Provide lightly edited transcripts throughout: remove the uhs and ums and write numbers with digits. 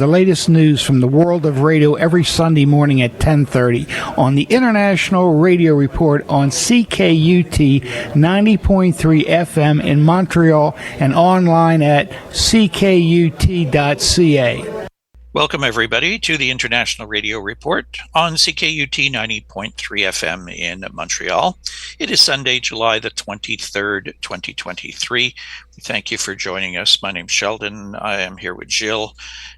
the latest news from the world of radio every Sunday morning at 10:30 on the International Radio Report on CKUT 90.3 FM in Montreal and online at ckut.ca. Welcome, everybody, to the International Radio Report on CKUT 90.3 FM in Montreal. It is Sunday, July the 23rd, 2023. We thank you for joining us. My name's Sheldon. I am here with Jill,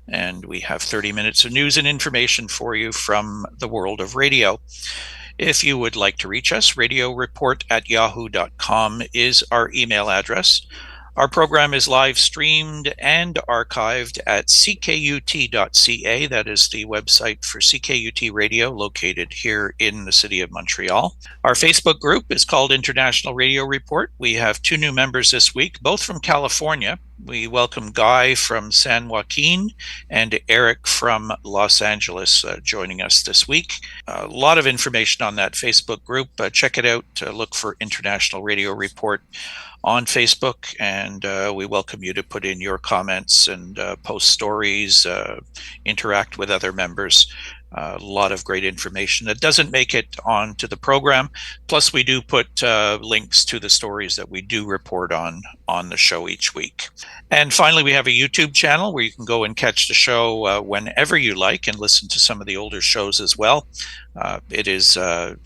and we have 30 minutes of news and information for you from the world of radio. If you would like to reach us, radioreport@yahoo.com is our email address. Our program is live streamed and archived at ckut.ca. That is the website for CKUT Radio, located here in the city of Montreal. Our Facebook group is called International Radio Report. We have 2 new members this week, both from California. We welcome Guy from San Joaquin and Eric from Los Angeles joining us this week. A lot of information on that Facebook group. Check it out. Look for International Radio Report on Facebook, and we welcome you to put in your comments and post stories, interact with other members. A lot of great information that doesn't make it onto the program. Plus, we do put links to the stories that we do report on the show each week. And finally, we have a YouTube channel where you can go and catch the show whenever you like and listen to some of the older shows as well. It is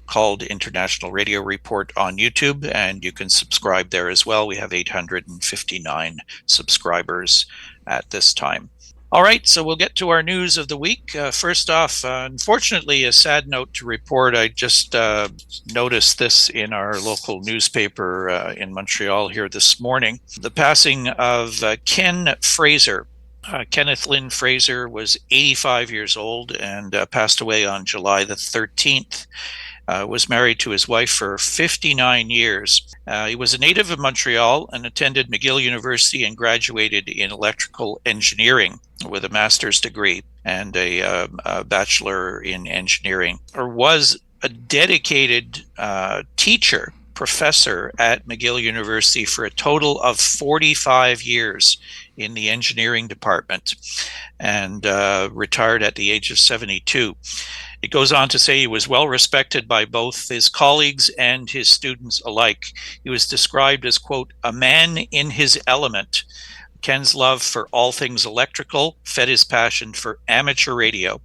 called International Radio Report on YouTube, and you can subscribe there as well. We have 859 subscribers at this time. All right, so we'll get to our news of the week. First off, unfortunately, a sad note to report. I just noticed this in our local newspaper in Montreal here this morning. The passing of Ken Fraser. Kenneth Lynn Fraser was 85 years old and passed away on July the 13th. Was married to his wife for 59 years. He was a native of Montreal and attended McGill University and graduated in electrical engineering with a master's degree and a bachelor in engineering. Or was a dedicated teacher, professor at McGill University for a total of 45 years in the engineering department, and retired at the age of 72. It goes on to say he was well respected by both his colleagues and his students alike. He was described as, quote, a man in his element. Ken's love for all things electrical fed his passion for amateur radio.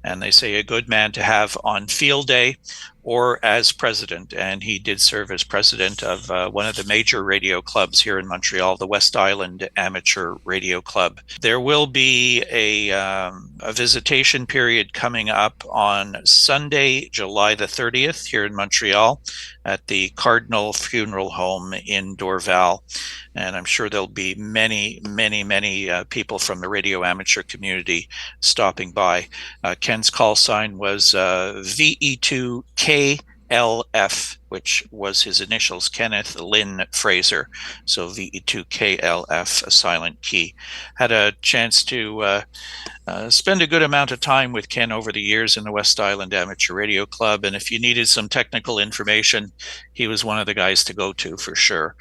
And they say a good man to have on field day or as president. And he did serve as president of one of the major radio clubs here in Montreal, the West Island Amateur Radio Club. There will be a visitation period coming up on Sunday, July the 30th here in Montreal at the Cardinal Funeral Home in Dorval. And I'm sure there'll be many people from the radio amateur community stopping by. Ken's call sign was VE2KLF, which was his initials, Kenneth Lynn Fraser. So VE2KLF, a silent key. Had a chance to spend a good amount of time with Ken over the years in the West Island Amateur Radio Club. And if you needed some technical information, he was one of the guys to go to for sure.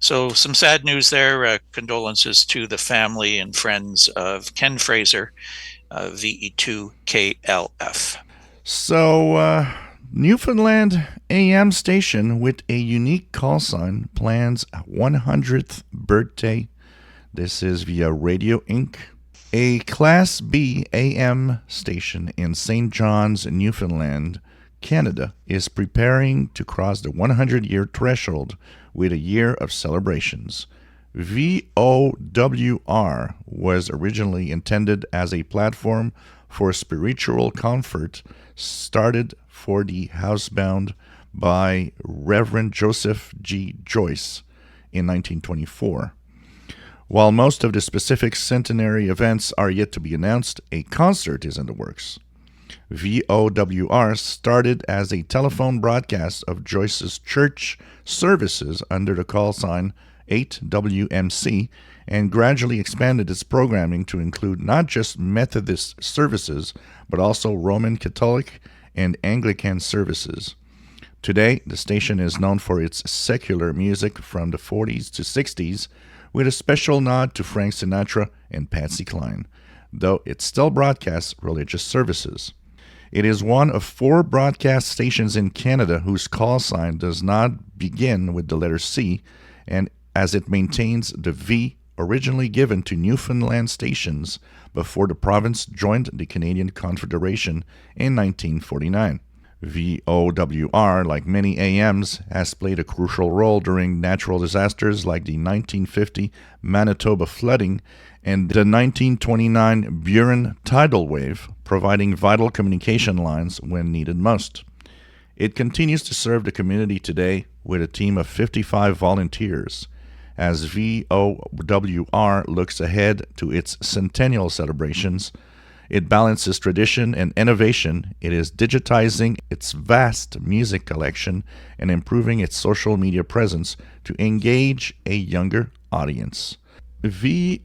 So some sad news there. Condolences to the family and friends of Ken Fraser, VE2KLF. So, Newfoundland AM station with a unique call sign plans 100th birthday. This is via Radio Inc. A Class B AM station in St. John's, Newfoundland, Canada, is preparing to cross the 100-year threshold with a year of celebrations. VOWR was originally intended as a platform for spiritual comfort, started for the housebound by Reverend Joseph G. Joyce in 1924. While most of the specific centenary events are yet to be announced, a concert is in the works. VOWR started as a telephone broadcast of Joyce's church services under the call sign 8WMC and gradually expanded its programming to include not just Methodist services, but also Roman Catholic and Anglican services. Today, the station is known for its secular music from the 40s to 60s, with a special nod to Frank Sinatra and Patsy Cline. though it still broadcasts religious services. It is one of 4 broadcast stations in Canada whose call sign does not begin with the letter C, and as it maintains the V originally given to Newfoundland stations before the province joined the Canadian Confederation in 1949. VOWR, like many AMs, has played a crucial role during natural disasters like the 1950 Manitoba flooding and the 1929 Burin tidal wave, providing vital communication lines when needed most. It continues to serve the community today with a team of 55 volunteers. As VOWR looks ahead to its centennial celebrations, it balances tradition and innovation. It is digitizing its vast music collection and improving its social media presence to engage a younger audience. VOWR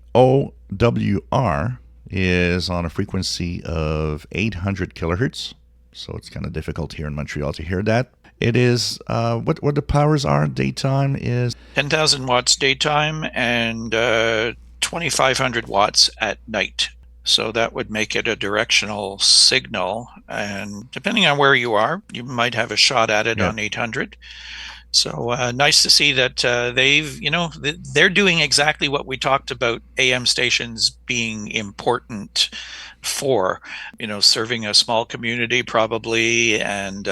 is on a frequency of 800 kilohertz, so it's kind of difficult here in Montreal to hear that. It is, what the powers are daytime is 10,000 watts daytime and 2,500 watts at night. So that would make it a directional signal. And depending on where you are, you might have a shot at it on 800. So nice to see that they're doing exactly what we talked about AM stations being important for, serving a small community probably, and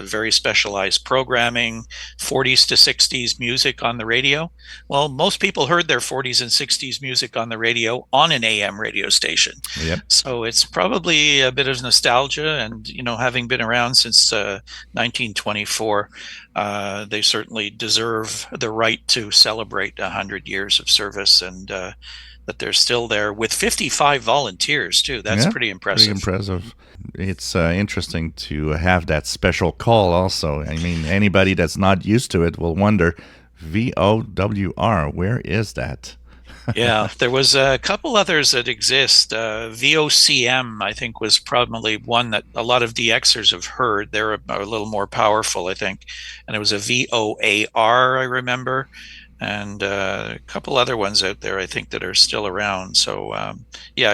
very specialized programming, 40s to 60s music on the radio. Well, most people heard their 40s and 60s music on the radio on an AM radio station. Yep. So it's probably a bit of nostalgia, and, having been around since 1924, they certainly deserve the right to celebrate 100 years of service, and that they're still there with 55 volunteers too. That's pretty impressive. Pretty impressive. It's interesting to have that special call also. I mean, anybody that's not used to it will wonder, VOWR, where is that? Yeah, there was a couple others that exist. VOCM, I think, was probably one that a lot of DXers have heard. They're a little more powerful, I think. And it was a VOAR, I remember. And a couple other ones out there, I think, that are still around. So,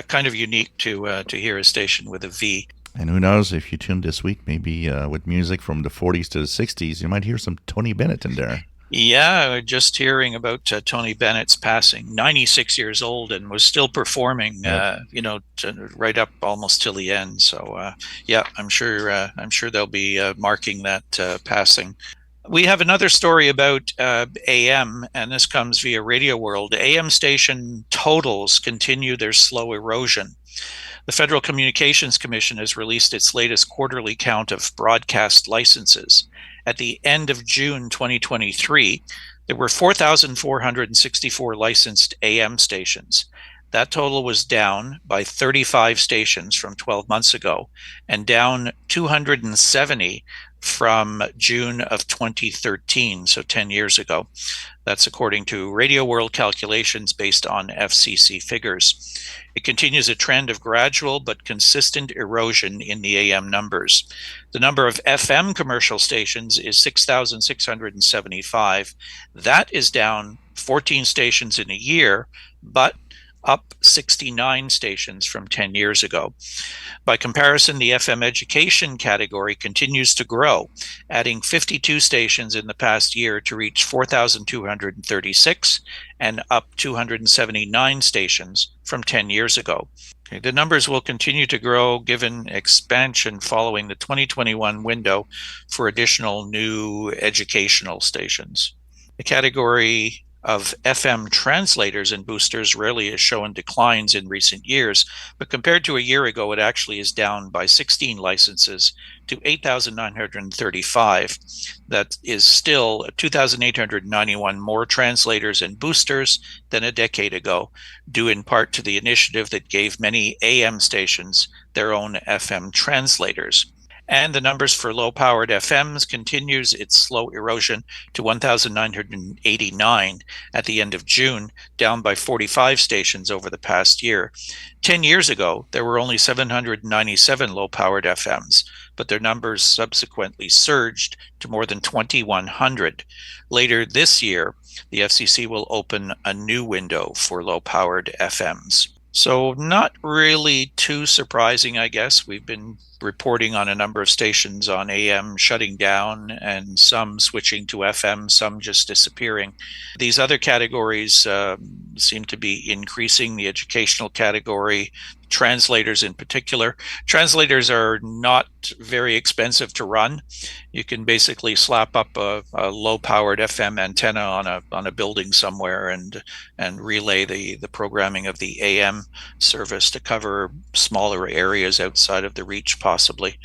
kind of unique to hear a station with a V. And who knows, if you tune this week, maybe with music from the 40s to the 60s, you might hear some Tony Bennett in there. Yeah, just hearing about Tony Bennett's passing, 96 years old, and was still performing, right up almost till the end. So, I'm sure they'll be marking that passing. We have another story about AM, and this comes via Radio World. AM station totals continue their slow erosion. The Federal Communications Commission has released its latest quarterly count of broadcast licenses. At the end of June 2023, there were 4,464 licensed AM stations. That total was down by 35 stations from 12 months ago, and down 270 from June of 2013, so 10 years ago. That's according to Radio World calculations based on FCC figures. It continues a trend of gradual but consistent erosion in the AM numbers. The number of FM commercial stations is 6,675. That is down 14 stations in a year, but up 69 stations from 10 years ago. By comparison, the FM education category continues to grow, adding 52 stations in the past year to reach 4,236 and up 279 stations from 10 years ago. Okay, the numbers will continue to grow given expansion following the 2021 window for additional new educational stations. The category of FM translators and boosters rarely has shown declines in recent years, but compared to a year ago, it actually is down by 16 licenses to 8,935. That is still 2,891 more translators and boosters than a decade ago, due in part to the initiative that gave many AM stations their own FM translators. And the numbers for low-powered FMs continues its slow erosion to 1,989 at the end of June, down by 45 stations over the past year. 10 years ago, there were only 797 low-powered FMs, but their numbers subsequently surged to more than 2,100. Later this year, the FCC will open a new window for low-powered FMs. So not really too surprising, I guess. We've been reporting on a number of stations on AM shutting down and some switching to FM, some just disappearing. These other categories seem to be increasing, the educational category, translators in particular. Translators are not very expensive to run. You can basically slap up a low-powered FM antenna on a building somewhere and relay the programming of the AM service to cover smaller areas outside of the reach, possibly.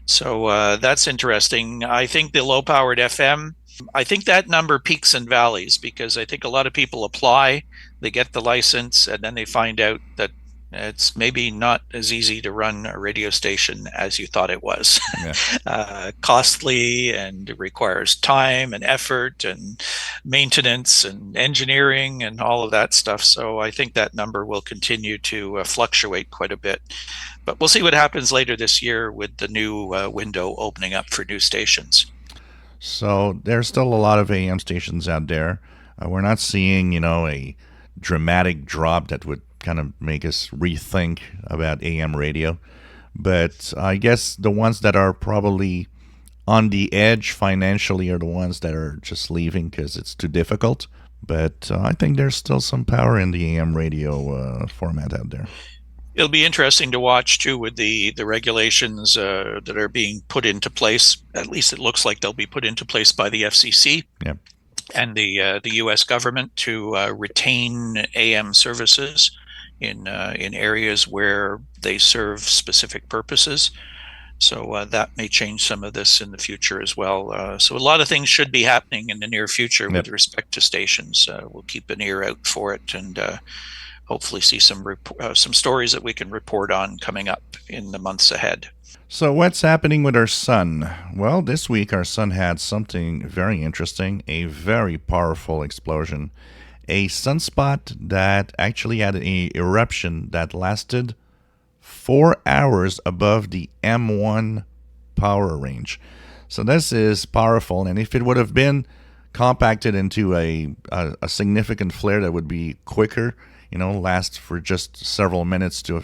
So that's interesting. I think the low-powered FM, I think that number peaks and valleys because I think a lot of people apply, they get the license, and then they find out that it's maybe not as easy to run a radio station as you thought it was. Yeah. Costly and requires time and effort and maintenance and engineering and all of that stuff. So I think that number will continue to fluctuate quite a bit. But we'll see what happens later this year with the new window opening up for new stations. So there's still a lot of AM stations out there. We're not seeing, a dramatic drop that would kind of make us rethink about AM radio. But I guess the ones that are probably on the edge financially are the ones that are just leaving because it's too difficult. But I think there's still some power in the AM radio format out there. It'll be interesting to watch too with the regulations that are being put into place. At least it looks like they'll be put into place by the FCC. Yep. And the U.S. government to retain AM services in areas where they serve specific purposes. So that may change some of this in the future as well. So a lot of things should be happening in the near future with respect to stations. We'll keep an ear out for it and hopefully see some stories that we can report on coming up in the months ahead. So what's happening with our sun? Well, this week our sun had something very interesting, a very powerful explosion. A sunspot that actually had an eruption that lasted 4 hours above the M1 power range. So this is powerful, and if it would have been compacted into a significant flare that would be quicker, last for just several minutes to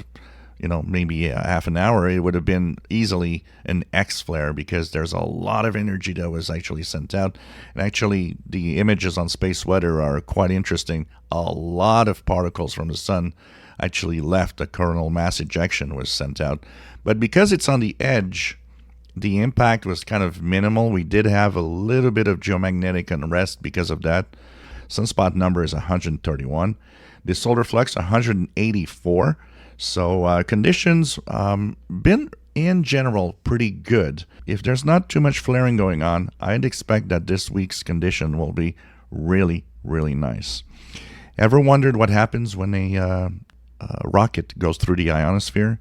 maybe a half an hour, it would have been easily an X flare because there's a lot of energy that was actually sent out. And actually, the images on space weather are quite interesting. A lot of particles from the sun actually left. The coronal mass ejection was sent out. But because it's on the edge, the impact was kind of minimal. We did have a little bit of geomagnetic unrest because of that. Sunspot number is 131. The solar flux, 184. So conditions been in general pretty good. If there's not too much flaring going on, I'd expect that this week's condition will be really, really nice. Ever wondered what happens when a rocket goes through the ionosphere?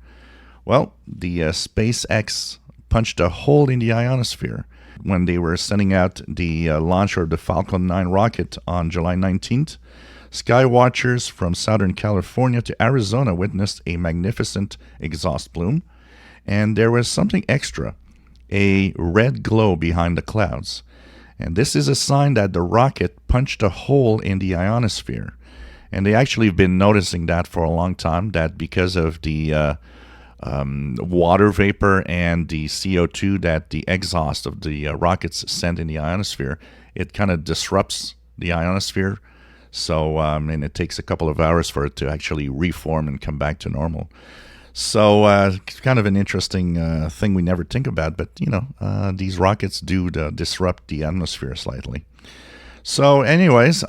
Well, the SpaceX punched a hole in the ionosphere when they were sending out the launch of the Falcon 9 rocket on July 19th. Skywatchers from Southern California to Arizona witnessed a magnificent exhaust plume, and there was something extra, a red glow behind the clouds. And this is a sign that the rocket punched a hole in the ionosphere. And they actually have been noticing that for a long time, that because of the water vapor and the CO2 that the exhaust of the rockets send in the ionosphere, it kind of disrupts the ionosphere. So, and it takes a couple of hours for it to actually reform and come back to normal. So, kind of an interesting thing we never think about, but, these rockets do disrupt the atmosphere slightly. So, anyways,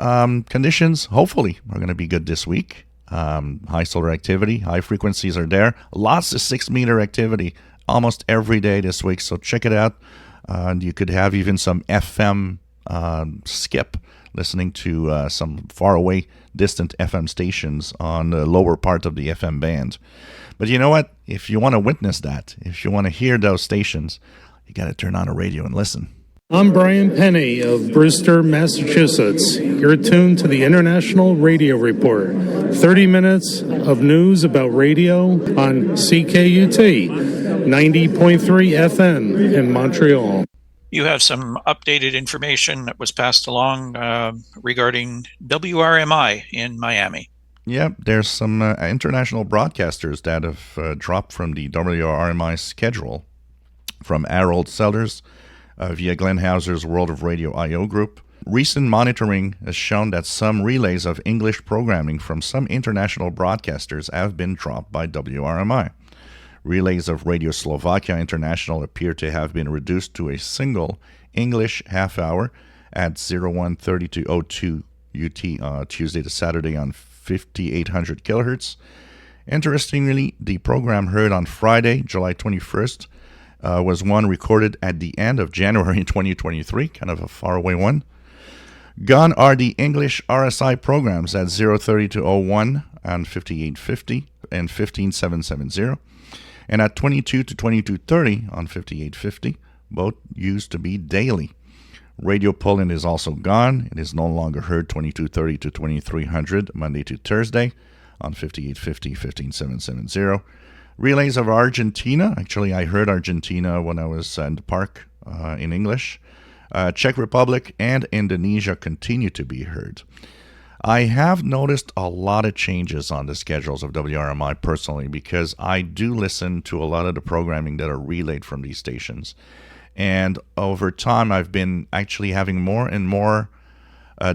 conditions hopefully are going to be good this week. High solar activity, high frequencies are there. Lots of 6-meter activity almost every day this week, so check it out. You could have even some FM skip, listening to some faraway, distant FM stations on the lower part of the FM band. But you know what? If you want to witness that, if you want to hear those stations, you got to turn on a radio and listen. I'm Brian Penny of Brewster, Massachusetts. You're tuned to the International Radio Report. 30 minutes of news about radio on CKUT 90.3 FM in Montreal. You have some updated information that was passed along regarding WRMI in Miami. Yep, there's some international broadcasters that have dropped from the WRMI schedule, from Harold Sellers via Glenn Hauser's World of Radio I.O. group. Recent monitoring has shown that some relays of English programming from some international broadcasters have been dropped by WRMI. Relays of Radio Slovakia International appear to have been reduced to a single English half hour at 01:30 to 02 UT Tuesday to Saturday on 5800 kilohertz. Interestingly, the program heard on Friday, July 21st, was one recorded at the end of January 2023, kind of a faraway one. Gone are the English RSI programs at 0:30 to 01 on 5850 and 15770. And at 22 to 22:30 on 5850, both used to be daily. Radio Poland is also gone. It is no longer heard 22:30 to 2300 Monday to Thursday on 5850, 15770. Relays of Argentina. Actually, I heard Argentina when I was in the park in English. Czech Republic and Indonesia continue to be heard. I have noticed a lot of changes on the schedules of WRMI personally, because I do listen to a lot of the programming that are relayed from these stations. And over time, I've been actually having more and more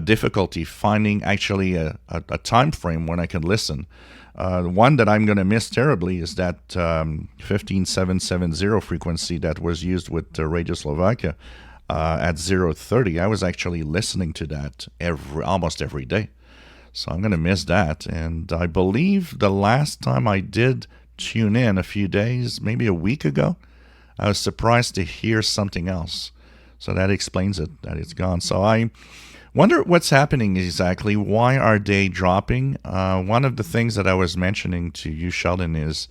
difficulty finding actually a time frame when I can listen. One that I'm going to miss terribly is that 15770 frequency that was used with Radio Slovakia at 0:30. I was actually listening to that almost every day. So I'm going to miss that. And I believe the last time I did tune in a few days, maybe a week ago, I was surprised to hear something else. So that explains it, that it's gone. So I wonder what's happening exactly. Why are they dropping? One of the things that I was mentioning to you, Sheldon, is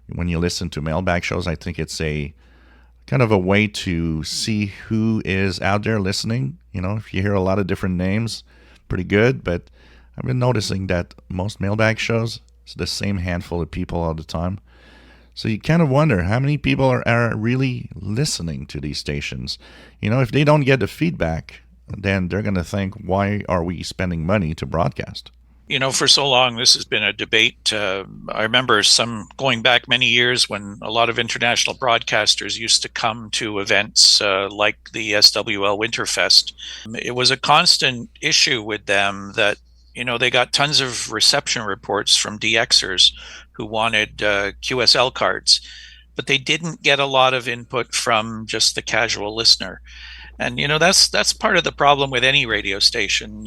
when you listen to mailbag shows, I think it's a kind of a way to see who is out there listening. You know, if you hear a lot of different names, pretty good. But I've been noticing that most mailbag shows, it's the same handful of people all the time. So you kind of wonder how many people are really listening to these stations. You know, if they don't get the feedback, then they're going to think, why are we spending money to broadcast? You know, for so long, this has been a debate. I remember going back many years when a lot of international broadcasters used to come to events like the SWL Winterfest. It was a constant issue with them that, you know, they got tons of reception reports from DXers who wanted QSL cards, but they didn't get a lot of input from just the casual listener. And, you know, that's part of the problem with any radio station.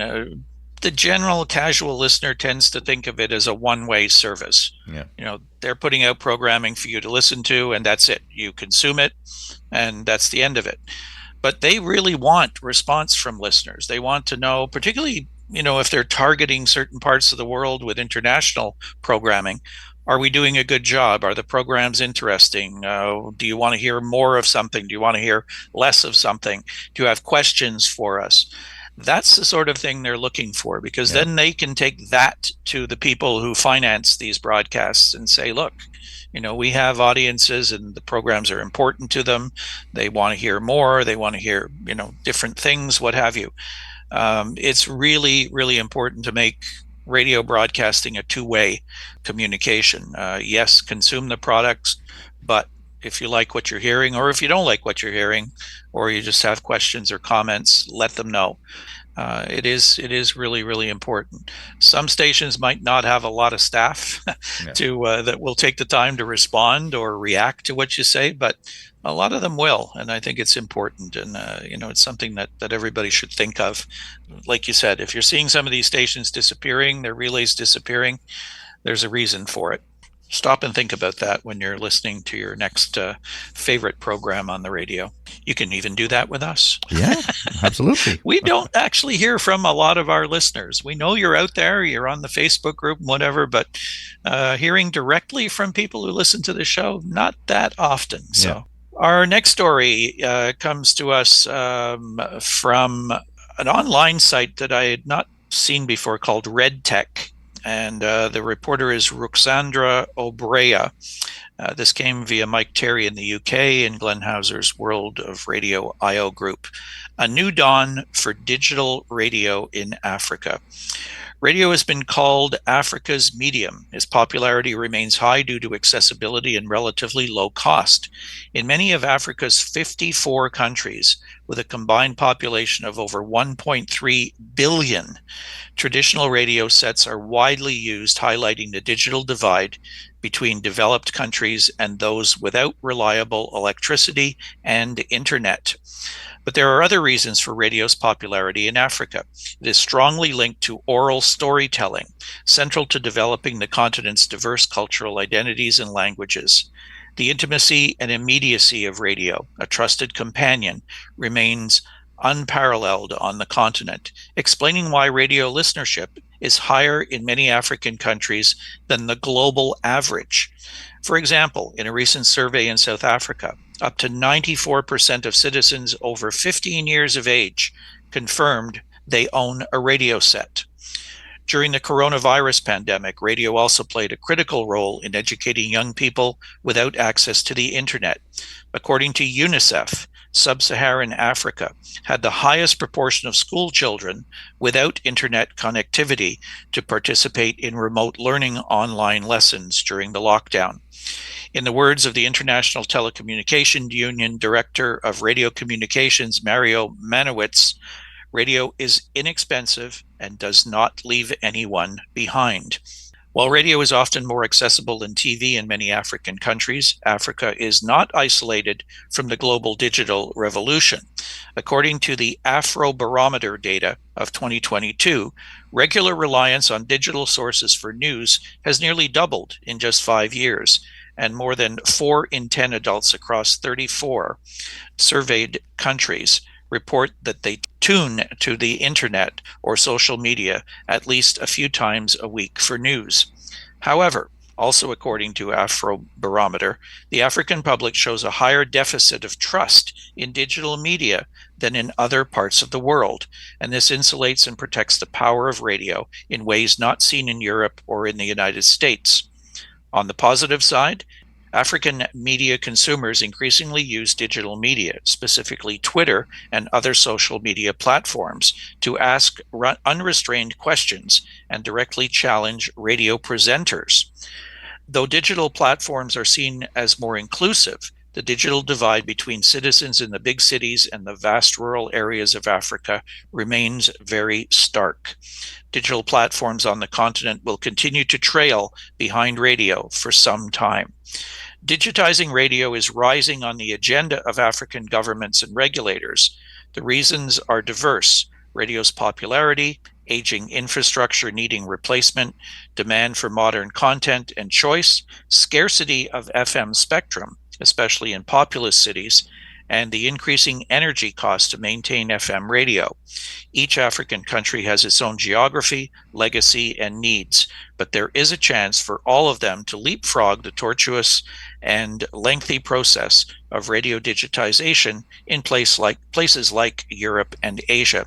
The general casual listener tends to think of it as a one-way service. Yeah. You know, they're putting out programming for you to listen to, and that's it. You consume it, and that's the end of it. But they really want response from listeners. They want to know, particularly, you know, if they're targeting certain parts of the world with international programming, are we doing a good job? Are the programs interesting? Do you want to hear more of something? Do you want to hear less of something? Do you have questions for us? That's the sort of thing they're looking for, because then they can take that to the people who finance these broadcasts and say, look, you know, we have audiences and the programs are important to them. They want to hear more. They want to hear, you know, different things, what have you. It's really, really important to make radio broadcasting a two-way communication. Yes, consume the products, but if you like what you're hearing, or if you don't like what you're hearing, or you just have questions or comments, let them know. It is really, really important. Some stations might not have a lot of staff that will take the time to respond or react to what you say, but a lot of them will, and I think it's important, and you know, it's something that everybody should think of. Like you said, if you're seeing some of these stations disappearing, their relays disappearing, there's a reason for it. Stop and think about that when you're listening to your next favorite program on the radio. You can even do that with us. Yeah, absolutely. We don't actually hear from a lot of our listeners. We know you're out there, you're on the Facebook group, whatever, but hearing directly from people who listen to the show, not that often. So our next story comes to us from an online site that I had not seen before called Red Tech. And the reporter is Ruxandra Obrea. This came via Mike Terry in the UK and Glenn Hauser's World of Radio I.O. group. A new dawn for digital radio in Africa. Radio has been called Africa's medium. Its popularity remains high due to accessibility and relatively low cost. In many of Africa's 54 countries, with a combined population of over 1.3 billion, traditional radio sets are widely used, highlighting the digital divide between developed countries and those without reliable electricity and internet. But there are other reasons for radio's popularity in Africa. It is strongly linked to oral storytelling, central to developing the continent's diverse cultural identities and languages. The intimacy and immediacy of radio, a trusted companion, remains unparalleled on the continent, explaining why radio listenership is higher in many African countries than the global average. For example, in a recent survey in South Africa, up to 94% of citizens over 15 years of age confirmed they own a radio set. During the coronavirus pandemic, radio also played a critical role in educating young people without access to the internet. According to UNICEF, Sub-Saharan Africa had the highest proportion of school children without internet connectivity to participate in remote learning online lessons during the lockdown. In the words of the International Telecommunication Union Director of Radio Communications, Mario Manowitz, radio is inexpensive and does not leave anyone behind. While radio is often more accessible than TV in many African countries, Africa is not isolated from the global digital revolution. According to the Afrobarometer data of 2022, regular reliance on digital sources for news has nearly doubled in just 5 years, and more than 4 in 10 adults across 34 surveyed countries report that they tune to the internet or social media at least a few times a week for news. However, also according to Afrobarometer, the African public shows a higher deficit of trust in digital media than in other parts of the world, and this insulates and protects the power of radio in ways not seen in Europe or in the United States. On the positive side, African media consumers increasingly use digital media, specifically Twitter and other social media platforms, to ask unrestrained questions and directly challenge radio presenters. Though digital platforms are seen as more inclusive, the digital divide between citizens in the big cities and the vast rural areas of Africa remains very stark. Digital platforms on the continent will continue to trail behind radio for some time. Digitizing radio is rising on the agenda of African governments and regulators. The reasons are diverse: radio's popularity, aging infrastructure needing replacement, demand for modern content and choice, scarcity of FM spectrum, especially in populous cities, and the increasing energy cost to maintain FM radio. Each African country has its own geography, legacy, and needs, but there is a chance for all of them to leapfrog the tortuous and lengthy process of radio digitization in places like Europe and Asia.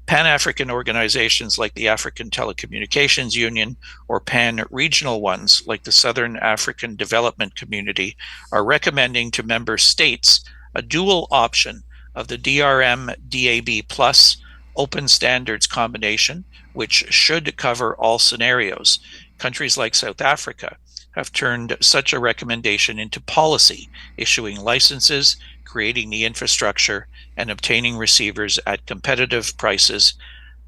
Pan-African organizations like the African Telecommunications Union or pan-regional ones like the Southern African Development Community are recommending to member states a dual option of the DRM DAB Plus open standards combination, which should cover all scenarios. Countries like South Africa have turned such a recommendation into policy, issuing licenses, creating the infrastructure, and obtaining receivers at competitive prices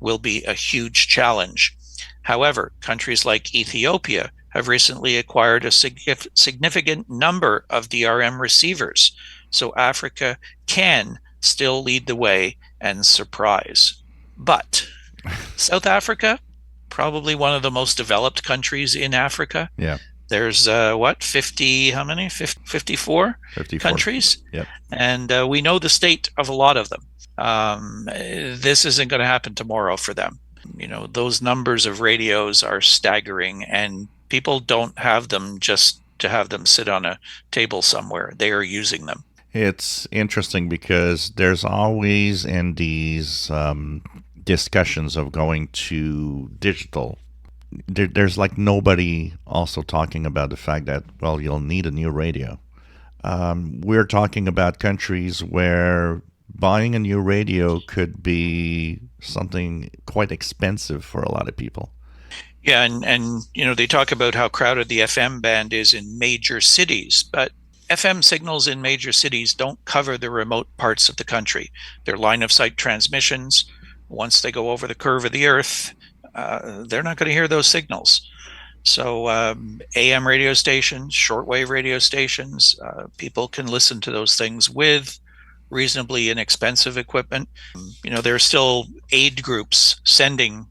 will be a huge challenge. However, countries like Ethiopia have recently acquired a significant number of DRM receivers, so Africa can still lead the way and surprise. But South Africa, probably one of the most developed countries in Africa. Yeah. There's 50, how many? 54 countries. Yep. And we know the state of a lot of them. This isn't going to happen tomorrow for them. You know, those numbers of radios are staggering, and people don't have them just to have them sit on a table somewhere. They are using them. It's interesting because there's always in these discussions of going to digital, there's like nobody also talking about the fact that, well, you'll need a new radio. We're talking about countries where buying a new radio could be something quite expensive for a lot of people. Yeah, and they talk about how crowded the FM band is in major cities, but FM signals in major cities don't cover the remote parts of the country. They're line of sight transmissions. Once they go over the curve of the earth, they're not going to hear those signals. So AM radio stations, shortwave radio stations, people can listen to those things with reasonably inexpensive equipment. There are still aid groups sending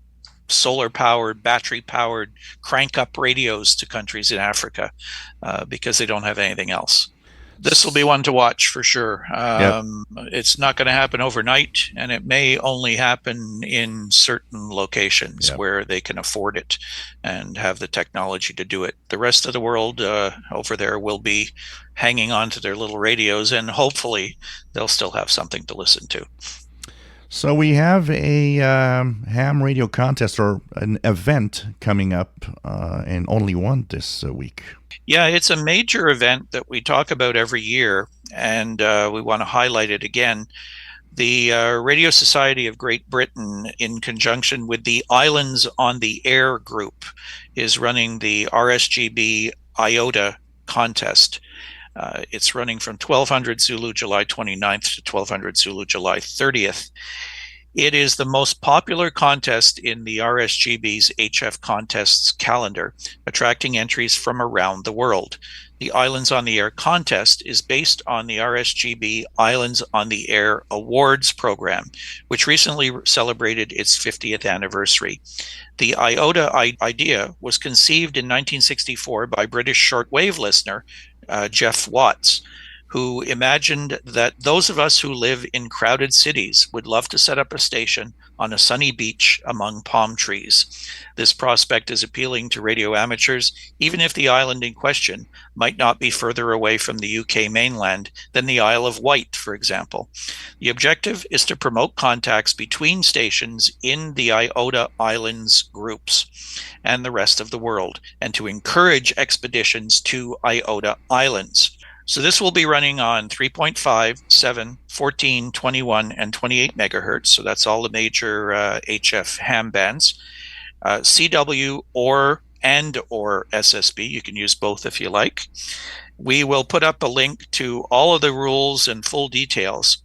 solar-powered, battery-powered crank-up radios to countries in Africa because they don't have anything else. This will be one to watch for sure. It's not going to happen overnight, and it may only happen in certain locations where they can afford it and have the technology to do it. The rest of the world over there will be hanging on to their little radios, and hopefully they'll still have something to listen to. So we have a ham radio contest or an event coming up, and only one this week. Yeah, it's a major event that we talk about every year, and we want to highlight it again. The Radio Society of Great Britain, in conjunction with the Islands on the Air group, is running the RSGB IOTA Contest. It's running from 1200 Zulu July 29th to 1200 Zulu July 30th. It is the most popular contest in the RSGB's HF Contests calendar, attracting entries from around the world. The Islands on the Air contest is based on the RSGB Islands on the Air Awards program, which recently celebrated its 50th anniversary. The IOTA idea was conceived in 1964 by British shortwave listener Jeff Watts, who imagined that those of us who live in crowded cities would love to set up a station on a sunny beach among palm trees. This prospect is appealing to radio amateurs, even if the island in question might not be further away from the UK mainland than the Isle of Wight, for example. The objective is to promote contacts between stations in the IOTA Islands groups and the rest of the world, and to encourage expeditions to IOTA Islands. So this will be running on 3.5, 7, 14, 21, and 28 megahertz. So that's all the major HF ham bands. CW or SSB. You can use both if you like. We will put up a link to all of the rules and full details.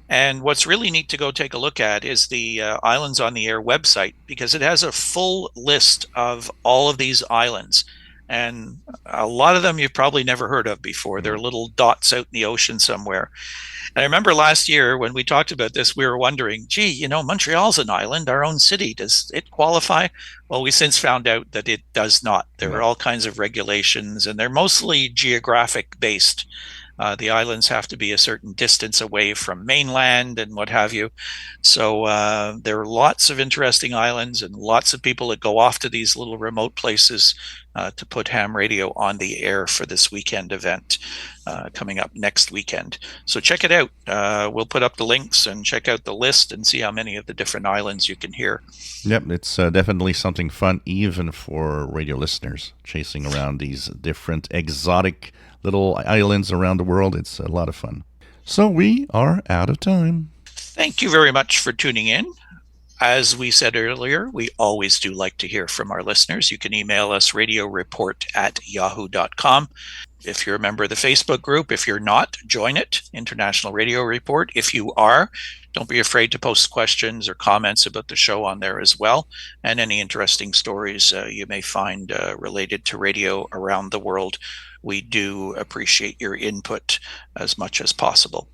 And what's really neat to go take a look at is the Islands on the Air website, because it has a full list of all of these islands. And a lot of them you've probably never heard of before. They're little dots out in the ocean somewhere. And I remember last year when we talked about this, we were wondering, gee, Montreal's an island, our own city. Does it qualify? Well, we since found out that it does not. There are all kinds of regulations, and they're mostly geographic based. The islands have to be a certain distance away from mainland and what have you. So there are lots of interesting islands and lots of people that go off to these little remote places to put ham radio on the air for this weekend event coming up next weekend. So check it out. We'll put up the links and check out the list and see how many of the different islands you can hear. Yep, it's definitely something fun, even for radio listeners, chasing around these different exotic little islands around the world. It's a lot of fun. So we are out of time. Thank you very much for tuning in. As we said earlier, we always do like to hear from our listeners. You can email us radioreport@yahoo.com. If you're a member of the Facebook group, if you're not, join it, International Radio Report. If you are, don't be afraid to post questions or comments about the show on there as well, and any interesting stories you may find related to radio around the world. We do appreciate your input as much as possible.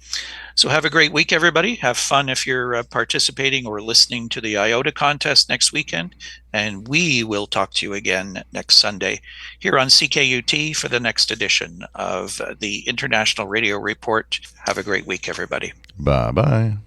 So have a great week, everybody. Have fun if you're participating or listening to the IOTA contest next weekend. And we will talk to you again next Sunday here on CKUT for the next edition of the International Radio Report. Have a great week, everybody. Bye-bye.